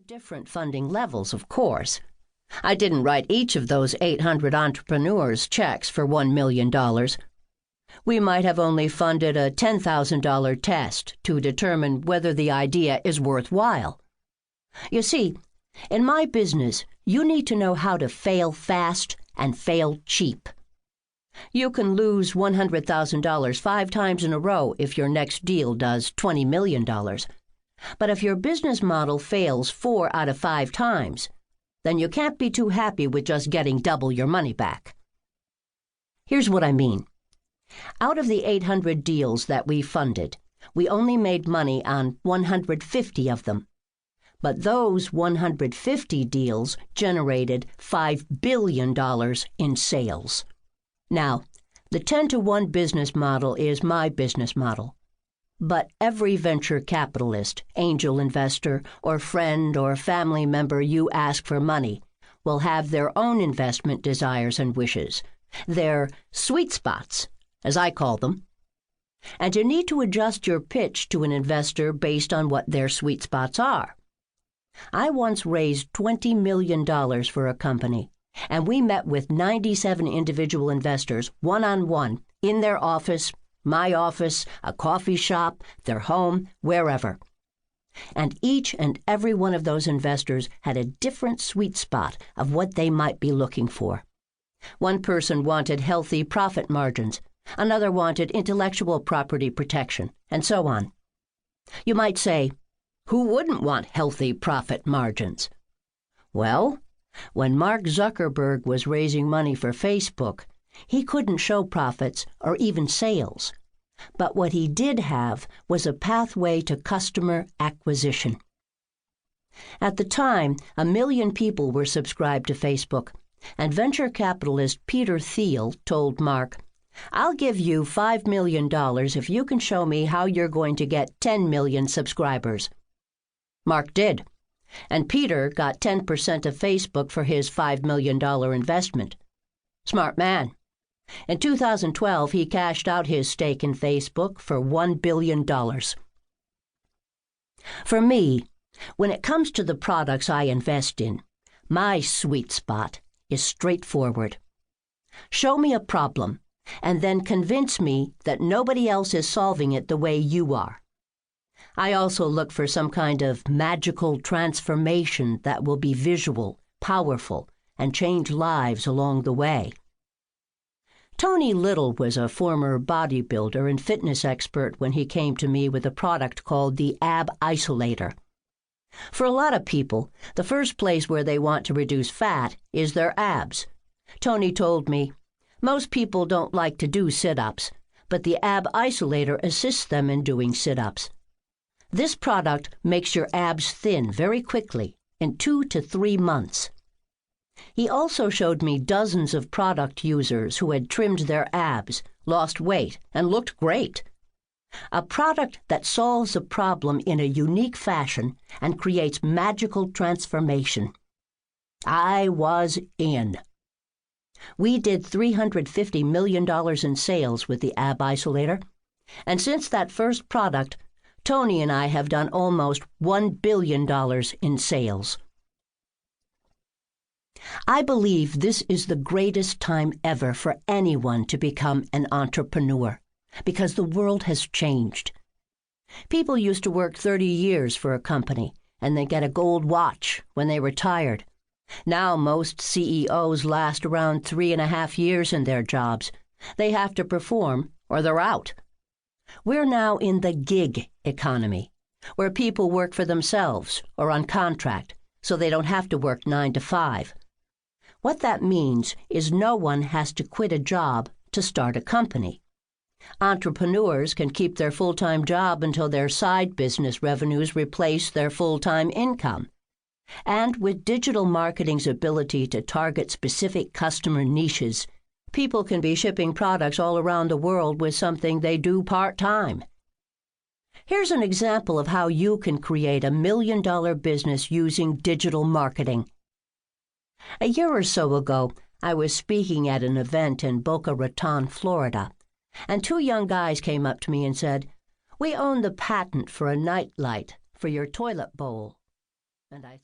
different funding levels, of course. I didn't write each of those 800 entrepreneurs checks for $1 million. We might have only funded a $10,000 test to determine whether the idea is worthwhile. You see, in my business, you need to know how to fail fast and fail cheap. You can lose $100,000 5 times in a row if your next deal does $20 million. But if your business model fails 4 out of 5 times, then you can't be too happy with just getting double your money back. Here's what I mean. Out of the 800 deals that we funded, we only made money on 150 of them. But those 150 deals generated $5 billion in sales. Now, the 10-to-1 business model is my business model. But every venture capitalist, angel investor, or friend or family member you ask for money will have their own investment desires and wishes, their sweet spots, as I call them. And you need to adjust your pitch to an investor based on what their sweet spots are. I once raised $20 million for a company, and we met with 97 individual investors one-on-one in their office, my office, a coffee shop, their home, wherever. And each and every one of those investors had a different sweet spot of what they might be looking for. One person wanted healthy profit margins, another wanted intellectual property protection, and so on. You might say, who wouldn't want healthy profit margins? Well, when Mark Zuckerberg was raising money for Facebook, he couldn't show profits or even sales. But what he did have was a pathway to customer acquisition. At the time, 1 million people were subscribed to Facebook, and venture capitalist Peter Thiel told Mark, "I'll give you $5 million if you can show me how you're going to get 10 million subscribers." Mark did, and Peter got 10% of Facebook for his $5 million investment. Smart man. In 2012, he cashed out his stake in Facebook for $1 billion. For me, when it comes to the products I invest in, my sweet spot is straightforward. Show me a problem, and then convince me that nobody else is solving it the way you are. I also look for some kind of magical transformation that will be visual, powerful, and change lives along the way. Tony Little was a former bodybuilder and fitness expert when he came to me with a product called the Ab Isolator. For a lot of people, the first place where they want to reduce fat is their abs. Tony told me, most people don't like to do sit-ups, but the Ab Isolator assists them in doing sit-ups. This product makes your abs thin very quickly, in 2 to 3 months. He also showed me dozens of product users who had trimmed their abs, lost weight, and looked great. A product that solves a problem in a unique fashion and creates magical transformation. I was in. We did $350 million in sales with the Ab Isolator, and since that first product, Tony and I have done almost $1 billion in sales. I believe this is the greatest time ever for anyone to become an entrepreneur, because the world has changed. People used to work 30 years for a company, and they get a gold watch when they retired. Now most CEOs last around 3.5 years in their jobs. They have to perform, or they're out. We're now in the gig economy, where people work for themselves or on contract, so they don't have to work 9 to 5. What that means is no one has to quit a job to start a company. Entrepreneurs can keep their full-time job until their side business revenues replace their full-time income. And with digital marketing's ability to target specific customer niches, people can be shipping products all around the world with something they do part-time. Here's an example of how you can create a $1 million business using digital marketing. A year or so ago, I was speaking at an event in Boca Raton, Florida, and 2 young guys came up to me and said, "We own the patent for a night light for your toilet bowl." And I thought,